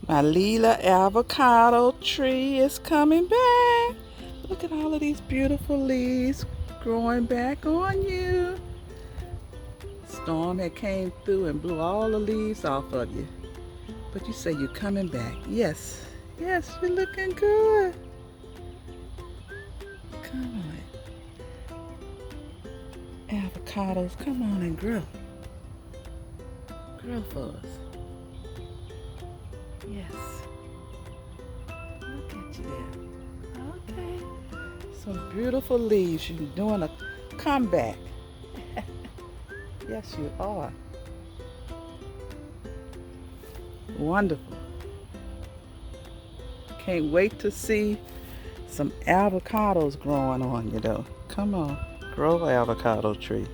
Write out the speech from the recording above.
My little avocado tree is coming back. Look at all of these beautiful leaves growing back on you. Storm had came through and blew all the leaves off of you. But you say you're coming back. Yes, yes, you're looking good. Come on. Avocados, come on and grow. Grow for us. Yes. Look at you there. Okay. Some beautiful leaves. You're doing a comeback. Yes, you are. Wonderful. Can't wait to see some avocados growing on you though. Come on, grow an avocado tree.